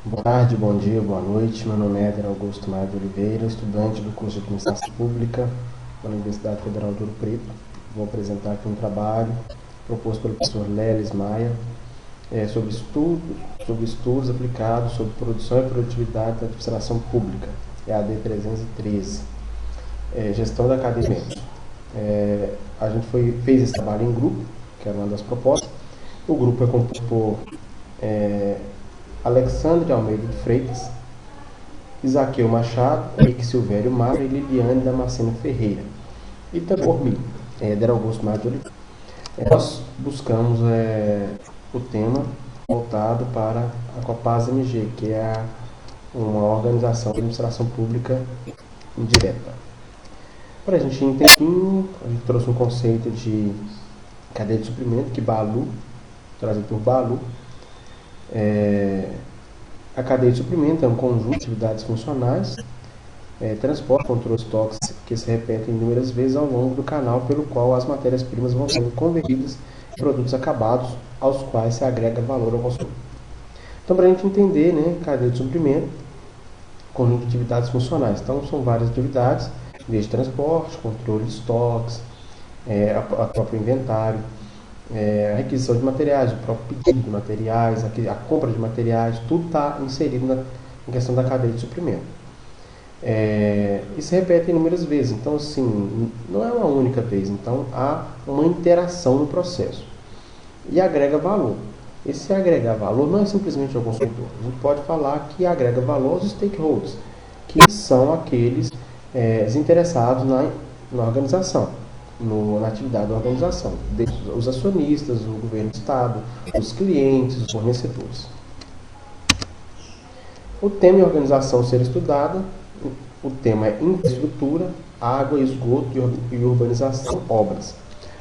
Boa tarde, bom dia, boa noite. Meu nome é Éder Augusto Maia de Oliveira, estudante do curso de Administração Pública da Universidade Federal de Ouro Preto. Vou apresentar aqui um trabalho proposto pelo professor Lelis Maia sobre estudos aplicados sobre produção e produtividade da administração pública, EAD 313, gestão da cadeia de alimentos. A gente fez esse trabalho em grupo, que era uma das propostas. O grupo é composto por Alexandre Almeida de Freitas, Isaqueu Machado, Henrique Silvério Mara e Liliane Damasceno Ferreira. E também por mim, Éder Augusto Maia de Oliveira. Nós buscamos o tema voltado para a Copasa-MG, que é uma organização de administração pública indireta. Para a gente entender, a gente trouxe um conceito de cadeia de suprimento, que Balu, trazido por Balu. A cadeia de suprimento é um conjunto de atividades funcionais, transporte, controle de estoques, que se repetem inúmeras vezes ao longo do canal pelo qual as matérias-primas vão sendo convertidas em produtos acabados, aos quais se agrega valor ao consumidor. Então, para a gente entender, cadeia de suprimento, conjunto de atividades funcionais. Então, são várias atividades, desde transporte, controle de estoques, a próprio inventário, a requisição de materiais, o próprio pedido de materiais, a compra de materiais, tudo está inserido na questão da cadeia de suprimento. E se repete inúmeras vezes, então assim, não é uma única vez, então há uma interação no processo e agrega valor. Esse agregar valor não é simplesmente ao consumidor, a gente pode falar que agrega valor aos stakeholders, que são aqueles interessados na organização, na atividade da organização, os acionistas, o governo do estado, os clientes, os fornecedores. O tema e organização ser estudada, o tema é infraestrutura, água, esgoto e urbanização, obras.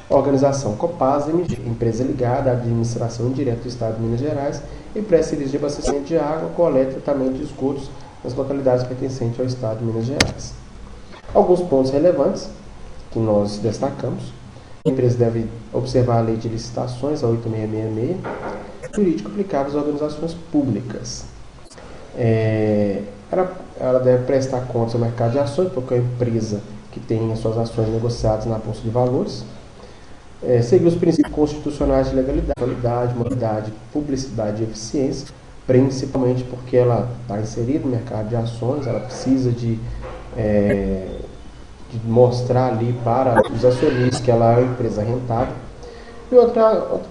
A organização Copasa-MG, empresa ligada à administração indireta do estado de Minas Gerais e presta serviço de abastecimento de água, coleta e tratamento de esgotos nas localidades pertencentes ao estado de Minas Gerais. Alguns pontos relevantes que nós destacamos. A empresa deve observar a lei de licitações, a 8666, jurídico aplicável às organizações públicas. Ela deve prestar contas ao mercado de ações, porque é uma empresa que tem as suas ações negociadas na Bolsa de Valores. Seguir os princípios constitucionais de legalidade, qualidade, moralidade, publicidade e eficiência, principalmente porque ela está inserida no mercado de ações, ela precisa de mostrar ali para os acionistas que ela é uma empresa rentável. E outro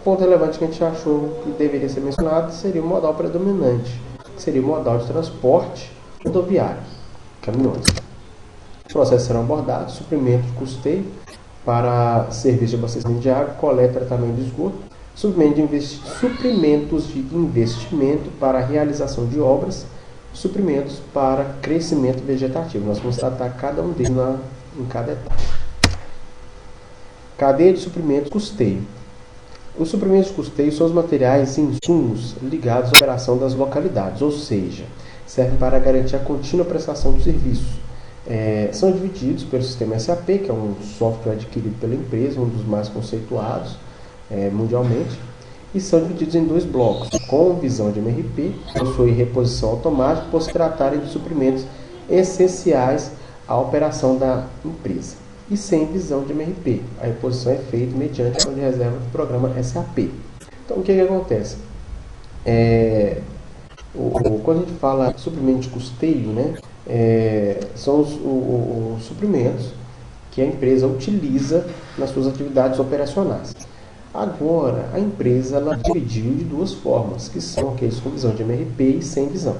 ponto relevante que a gente achou que deveria ser mencionado seria o modal predominante, que seria o modal de transporte rodoviário, caminhões. Os processos serão abordados: suprimento de custeio para serviço de abastecimento de água, coleta e tratamento de esgoto, suprimentos de investimento para a realização de obras, suprimentos para crescimento vegetativo. Nós vamos tratar cada um deles em cada etapa. Cadeia de suprimentos, custeio. Os suprimentos de custeio são os materiais e insumos ligados à operação das localidades, ou seja, servem para garantir a contínua prestação do serviço. São divididos pelo sistema SAP, que é um software adquirido pela empresa, um dos mais conceituados mundialmente, e são divididos em dois blocos, com visão de MRP, que possui reposição automática, por se tratarem de suprimentos essenciais à operação da empresa, e sem visão de MRP. A reposição é feita mediante a de reserva do programa SAP. Então, o que acontece? Quando a gente fala de suprimento de custeio, são os suprimentos que a empresa utiliza nas suas atividades operacionais. Agora, a empresa ela dividiu de duas formas, que são aqueles com visão de MRP e sem visão.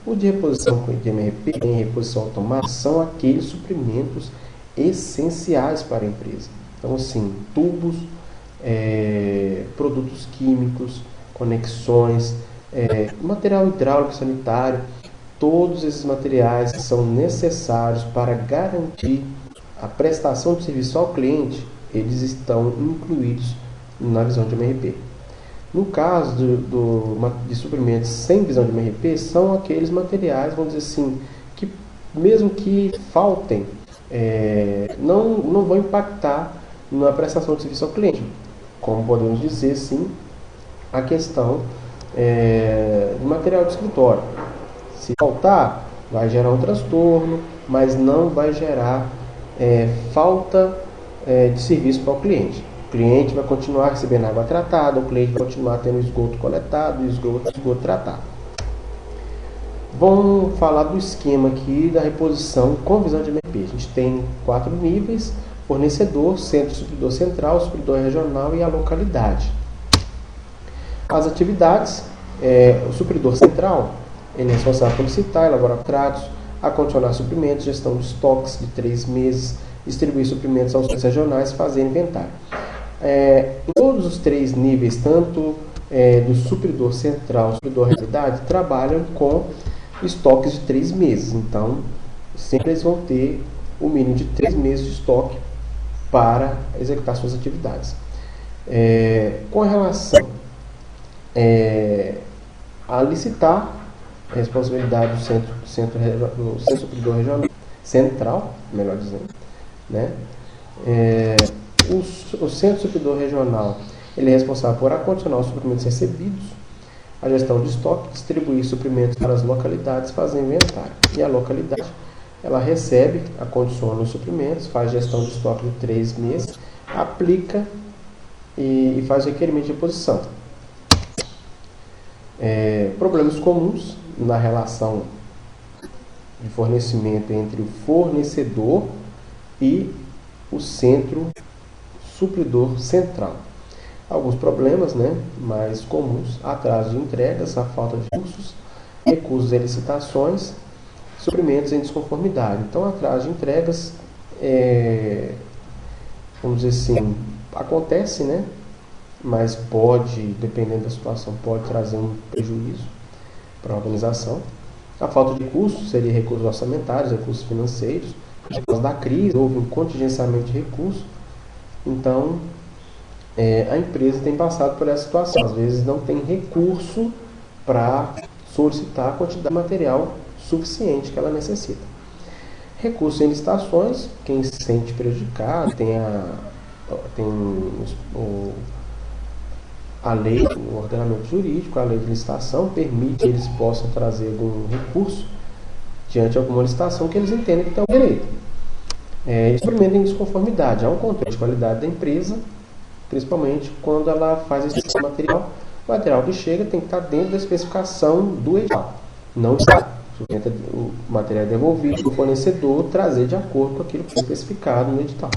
O de reposição de MRP e reposição automática são aqueles suprimentos essenciais para a empresa. Então, assim, tubos, produtos químicos, conexões, material hidráulico sanitário, todos esses materiais são necessários para garantir a prestação de serviço ao cliente, eles estão incluídos na visão de MRP. No caso de suprimentos sem visão de MRP, são aqueles materiais, vamos dizer assim, que mesmo que faltem, não vão impactar na prestação de serviço ao cliente. Como podemos dizer, sim, a questão do material de escritório. Se faltar, vai gerar um transtorno, mas não vai gerar falta de serviço para o cliente. O cliente vai continuar recebendo água tratada, o cliente vai continuar tendo esgoto coletado e esgoto tratado. Vamos falar do esquema aqui da reposição com visão de MRP. A gente tem 4 níveis: fornecedor, centro supridor central, supridor regional e a localidade. As atividades, o supridor central, ele é responsável por licitar, elaborar contratos, acondicionar suprimentos, gestão de estoques de 3 meses, distribuir suprimentos aos centros regionais, fazer inventário. Em todos os 3 níveis, tanto do supridor central, supridor realidade, trabalham com estoques de 3 meses. Então, sempre eles vão ter o mínimo de 3 meses de estoque para executar suas atividades. Com relação a licitar, a responsabilidade do centro supridor regional central, melhor dizendo, né? O centro supridor regional, ele é responsável por acondicionar os suprimentos recebidos, a gestão de estoque, distribuir suprimentos para as localidades, fazer inventário. E a localidade, ela recebe, acondiciona os suprimentos, faz gestão de estoque de 3 meses, aplica e faz o requerimento de reposição. Problemas comuns na relação de fornecimento entre o fornecedor e o centro supridor central. Alguns problemas, mais comuns: atraso de entregas, a falta de recursos em licitações, suprimentos em desconformidade. Então, atraso de entregas, vamos dizer assim, acontece, mas pode, dependendo da situação, pode trazer um prejuízo para a organização. A falta de recursos seria recursos orçamentários, recursos financeiros. Por causa da crise, houve um contingenciamento de recursos. Então, a empresa tem passado por essa situação. Às vezes não tem recurso para solicitar a quantidade de material suficiente que ela necessita. Recursos em licitações, quem se sente prejudicado, tem a lei, o ordenamento jurídico, a lei de licitação permite que eles possam trazer algum recurso diante de alguma licitação que eles entendem que tem o direito. Suprimento em desconformidade. Há um controle de qualidade da empresa, principalmente quando ela faz esse tipo de material. O material que chega tem que estar dentro da especificação do edital. Não está. O material é devolvido para o fornecedor trazer de acordo com aquilo que foi especificado no edital.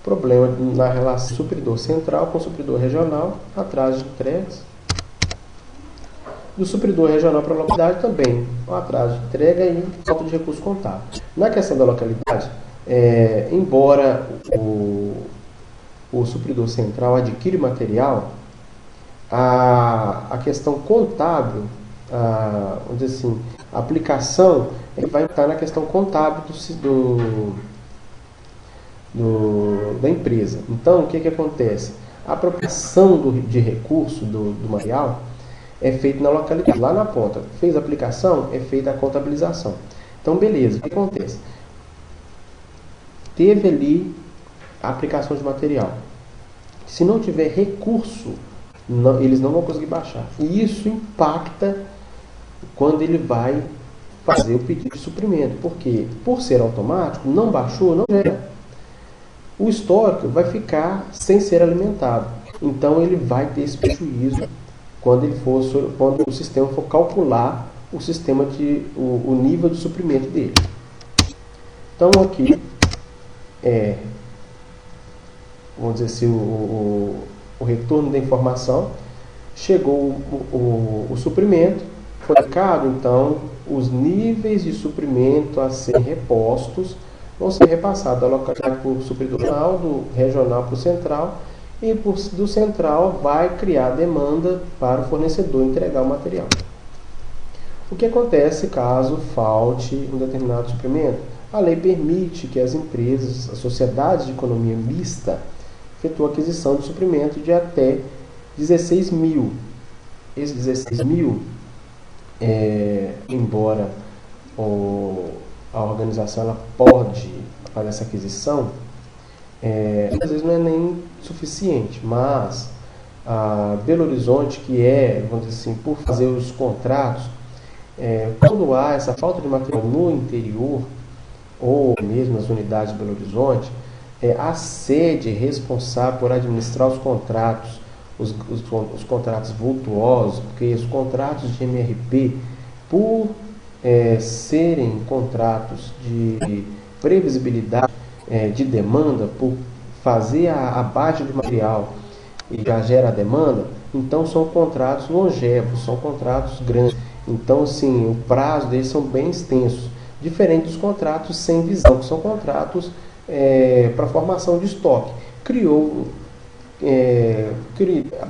Problema na relação supridor central com supridor regional, atraso de entregas. Do supridor regional para a localidade também, o atraso de entrega e falta de recurso contábil. Na questão da localidade, embora o supridor central adquire material, a questão contábil, vamos dizer assim, a aplicação vai estar na questão contábil da empresa. Então, o que acontece? A apropriação de recurso do material é feita na localidade, lá na ponta. Fez a aplicação, é feita a contabilização. Então, beleza, o que acontece? Teve ali a aplicação de material. Se não tiver recurso, eles não vão conseguir baixar. E isso impacta quando ele vai fazer o pedido de suprimento. Porque, por ser automático, não baixou, não gera. O histórico vai ficar sem ser alimentado. Então ele vai ter esse prejuízo quando o sistema for calcular o nível de suprimento dele. Então aqui vamos dizer assim, o retorno da informação. Chegou o suprimento, foi aplicado, então os níveis de suprimento a serem repostos vão ser repassados da localidade para o supridor regional, do regional para o central, e do central vai criar demanda para o fornecedor entregar o material. O que acontece caso falte um determinado suprimento? A lei permite que as empresas, as sociedades de economia mista, efetuem a aquisição de suprimento de até 16 mil. Esses 16 mil, embora a organização ela pode fazer essa aquisição, às vezes não é nem suficiente, mas a Belo Horizonte, que vamos dizer assim, por fazer os contratos, quando há essa falta de material no interior, ou mesmo nas unidades de Belo Horizonte, a sede responsável por administrar os contratos, os contratos vultuosos, porque os contratos de MRP, por serem contratos de previsibilidade de demanda, por fazer a baixa de material e já gera a demanda, então são contratos longevos, são contratos grandes. Então, assim, o prazo deles são bem extensos, diferente dos contratos sem visão, que são contratos para formação de estoque.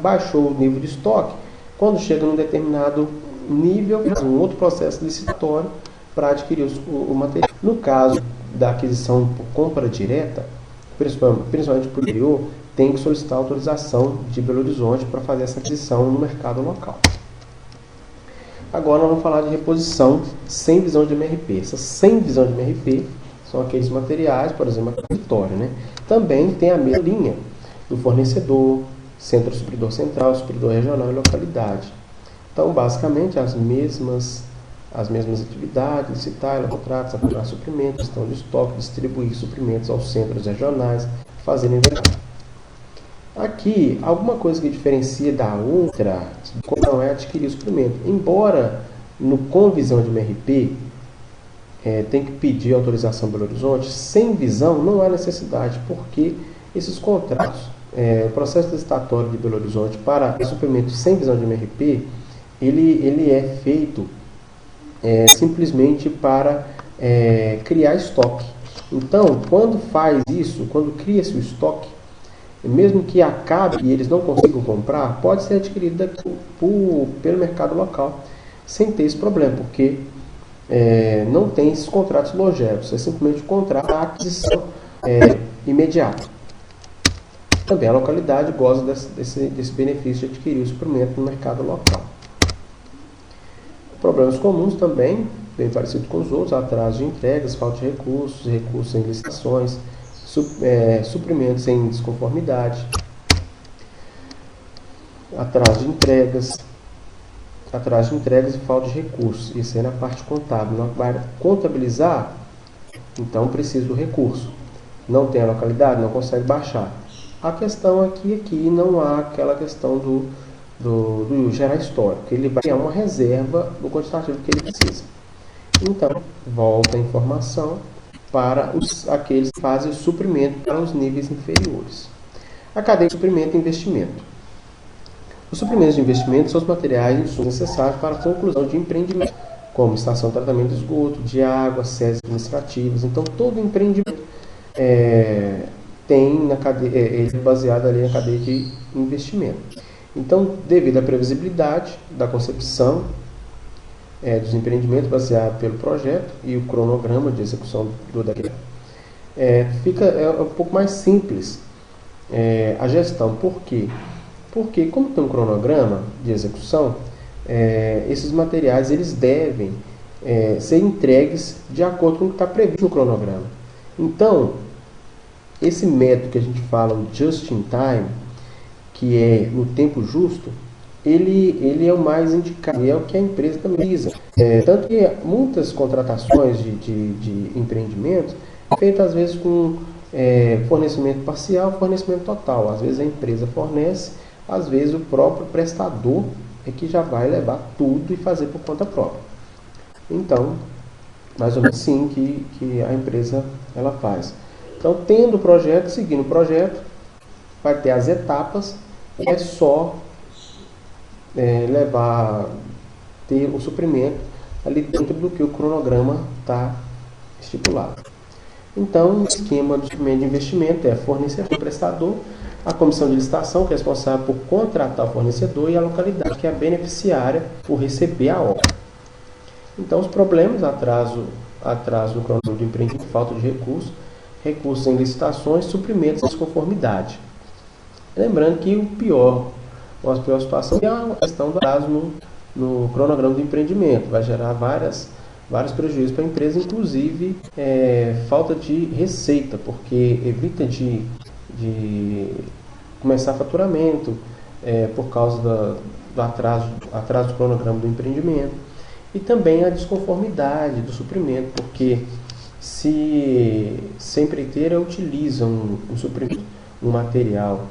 Baixou o nível de estoque, quando chega num determinado nível, um outro processo licitatório para adquirir o material. No caso da aquisição por compra direta, principalmente por interior, tem que solicitar autorização de Belo Horizonte para fazer essa aquisição no mercado local. Agora nós vamos falar de reposição sem visão de MRP. Essas sem visão de MRP são aqueles materiais, por exemplo, a Vitória, né? Também tem a mesma linha do fornecedor, centro supridor central, supridor regional e localidade. Então, basicamente, as mesmas atividades, licitar, elaborar contratos, apurar suprimentos, gestão de estoque, distribuir suprimentos aos centros regionais, fazer inventário. Aqui, alguma coisa que diferencia da outra não é adquirir o suprimento. Embora com visão de MRP tem que pedir autorização Belo Horizonte, sem visão não há necessidade, porque esses contratos, o processo licitatório de Belo Horizonte para suprimentos sem visão de MRP, ele é feito simplesmente para criar estoque. Então, quando faz isso, quando cria-se o estoque, mesmo que acabe e eles não consigam comprar, pode ser adquirido pelo mercado local, sem ter esse problema, porque não tem esses contratos longevos, é simplesmente um contrato de aquisição imediata. Também a localidade goza desse benefício de adquirir o suprimento no mercado local. Problemas comuns também, bem parecido com os outros: atraso de entregas, falta de recursos em licitações, suprimentos em desconformidade, atraso de entregas e falta de recursos. Isso é na parte contábil. Na parte contabilizar, então precisa do recurso. Não tem a localidade, não consegue baixar. A questão aqui não há aquela questão do gerar histórico. Ele vai criar uma reserva do quantitativo que ele precisa. Então, volta a informação para aqueles que fazem o suprimento para os níveis inferiores. A cadeia de suprimento e investimento. Os suprimentos de investimento são os materiais e insumos necessários para a conclusão de empreendimento, como estação de tratamento de esgoto, de água, sedes administrativas. Então, todo empreendimento tem ele é baseado ali na cadeia de investimento. Então, devido à previsibilidade da concepção dos empreendimentos baseado pelo projeto e o cronograma de execução do decreto, fica um pouco mais simples a gestão. Por quê? Porque, como tem um cronograma de execução, esses materiais eles devem ser entregues de acordo com o que está previsto no cronograma. Então, esse método que a gente fala, o just in time, que é no tempo justo, ele é o mais indicado, e é o que a empresa também precisa. Tanto que muitas contratações de empreendimentos são feitas às vezes com fornecimento parcial, fornecimento total. Às vezes a empresa fornece, às vezes o próprio prestador é que já vai levar tudo e fazer por conta própria. Então, mais ou menos assim que a empresa ela faz. Então, tendo o projeto, seguindo o projeto, vai ter as etapas, e é só ter o suprimento ali dentro do que o cronograma está estipulado. Então, o esquema do suprimento de investimento é fornecedor, prestador, a comissão de licitação, que é responsável por contratar o fornecedor, e a localidade, que é a beneficiária por receber a obra. Então, os problemas: atraso no cronograma de empreendimento, falta de recursos em licitações, suprimentos em desconformidade. Lembrando que o pior uma pior situação é a questão do atraso no cronograma do empreendimento. Vai gerar vários prejuízos para a empresa, inclusive falta de receita, porque evita de começar faturamento por causa do atraso do cronograma do empreendimento. E também a desconformidade do suprimento, porque se a empreiteira utiliza um suprimento, um material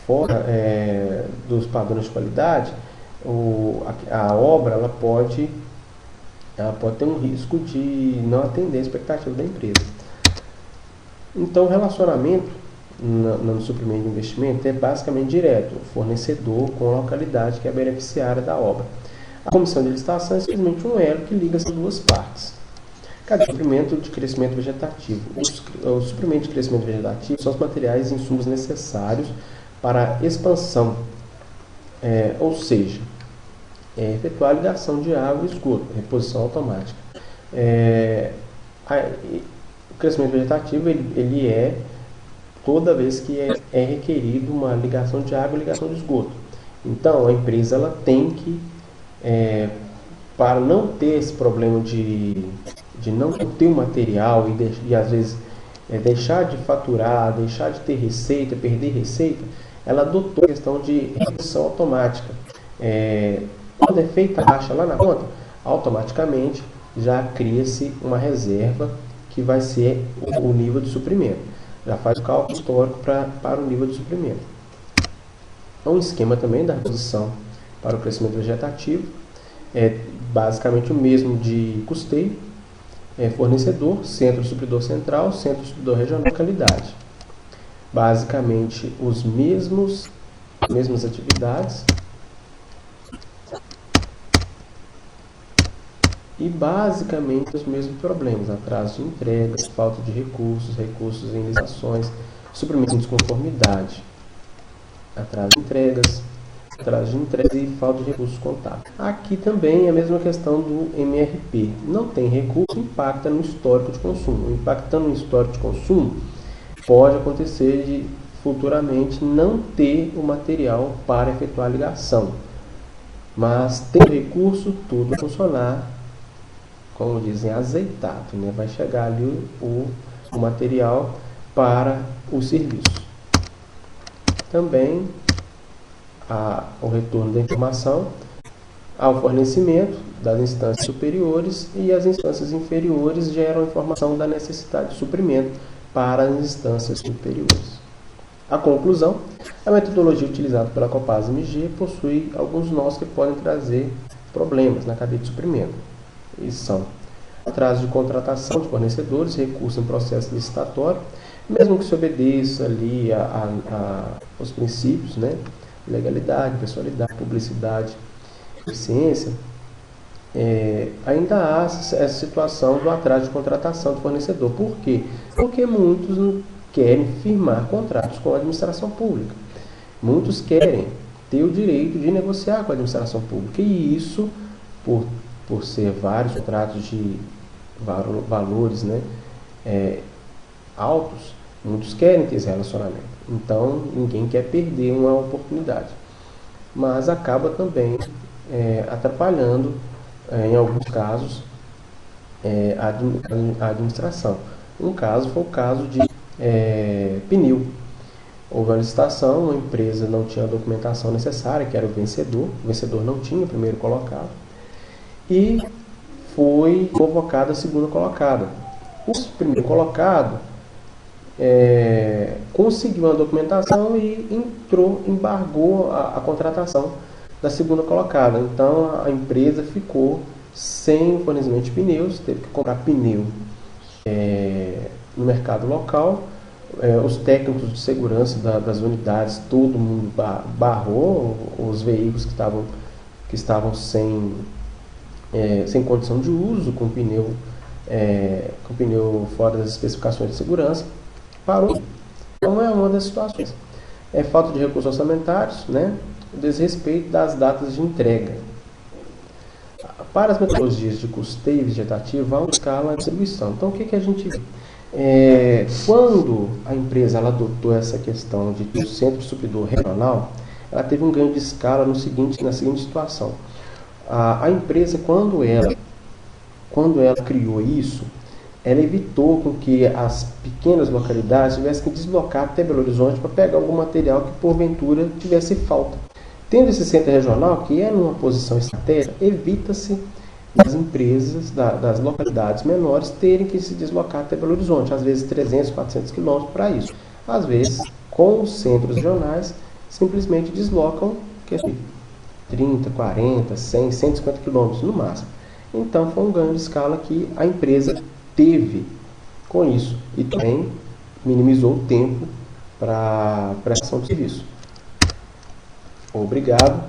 fora dos padrões de qualidade, a obra ela pode ter um risco de não atender a expectativa da empresa. Então, o relacionamento no suprimento de investimento é basicamente direto, o fornecedor com a localidade que é beneficiária da obra. A comissão de licitação é simplesmente um elo que liga essas duas partes. Cadê o suprimento de crescimento vegetativo? O suprimento de crescimento vegetativo são os materiais e insumos necessários para a expansão, ou seja, efetuar a ligação de água e esgoto, reposição automática. O crescimento vegetativo ele é toda vez que é requerido uma ligação de água e ligação de esgoto. Então, a empresa ela tem que, para não ter esse problema de não ter o material e às vezes deixar de faturar, deixar de ter receita, perder receita, ela adotou a questão de reposição automática. Quando é feita a taxa lá na conta, automaticamente já cria-se uma reserva que vai ser o nível de suprimento. Já faz o cálculo histórico para o nível de suprimento. É um esquema também da reposição para o crescimento vegetativo. É basicamente o mesmo de custeio, fornecedor, centro supridor central, centro supridor regional e localidade. Basicamente as mesmas atividades e basicamente os mesmos problemas: atraso de entregas, falta de recursos em licitações, suprimento de desconformidade, atraso de entregas e falta de recursos contábeis. Aqui também é a mesma questão do MRP. Não tem recurso, impacta no histórico de consumo. Impactando no histórico de consumo, pode acontecer de futuramente não ter o material para efetuar a ligação. Mas tendo recurso, tudo vai funcionar, como dizem, azeitado, né? Vai chegar ali o material para o serviço. Também o retorno da informação ao fornecimento das instâncias superiores, e as instâncias inferiores geram a informação da necessidade de suprimento para as instâncias superiores. A conclusão: a metodologia utilizada pela Copasa MG possui alguns nós que podem trazer problemas na cadeia de suprimento. E são atraso de contratação de fornecedores, recurso em processo licitatório, mesmo que se obedeça ali aos princípios, né? Legalidade, pessoalidade, publicidade, eficiência, ainda há essa situação do atraso de contratação do fornecedor. Por quê? Porque muitos não querem firmar contratos com a administração pública. Muitos querem ter o direito de negociar com a administração pública, e isso, por ser vários contratos de valores, né, altos, muitos querem ter esse relacionamento. Então, ninguém quer perder uma oportunidade. Mas acaba também atrapalhando, em alguns casos, a administração. Um caso foi o caso de pneu. Houve uma licitação, uma empresa não tinha a documentação necessária, que era o vencedor não tinha o primeiro colocado, e foi convocada a segunda colocada. O primeiro colocado conseguiu a documentação e embargou a contratação da segunda colocada. Então a empresa ficou sem fornecimento de pneus, teve que comprar pneu no mercado local. Os técnicos de segurança das unidades, todo mundo barrou os veículos que estavam sem condição de uso, com pneu fora das especificações de segurança. Parou. Então é uma das situações. Falta de recursos orçamentários, né? O desrespeito das datas de entrega. Para as metodologias de custeio vegetativo, há uma escala de distribuição. Então o que a gente vê? Quando a empresa ela adotou essa questão de ter o centro supridor regional, ela teve um ganho de escala na seguinte situação. A empresa, quando ela criou isso, ela evitou com que as pequenas localidades tivessem que deslocar até Belo Horizonte para pegar algum material que porventura tivesse falta. Tendo esse centro regional, que é numa posição estratégica, evita-se das empresas, das localidades menores, terem que se deslocar até Belo Horizonte, às vezes 300, 400 quilômetros para isso. Às vezes, com os centros regionais, simplesmente deslocam 30, 40, 100, 150 quilômetros no máximo. Então, foi um ganho de escala que a empresa teve com isso e também minimizou o tempo para a prestação de serviço. Obrigado.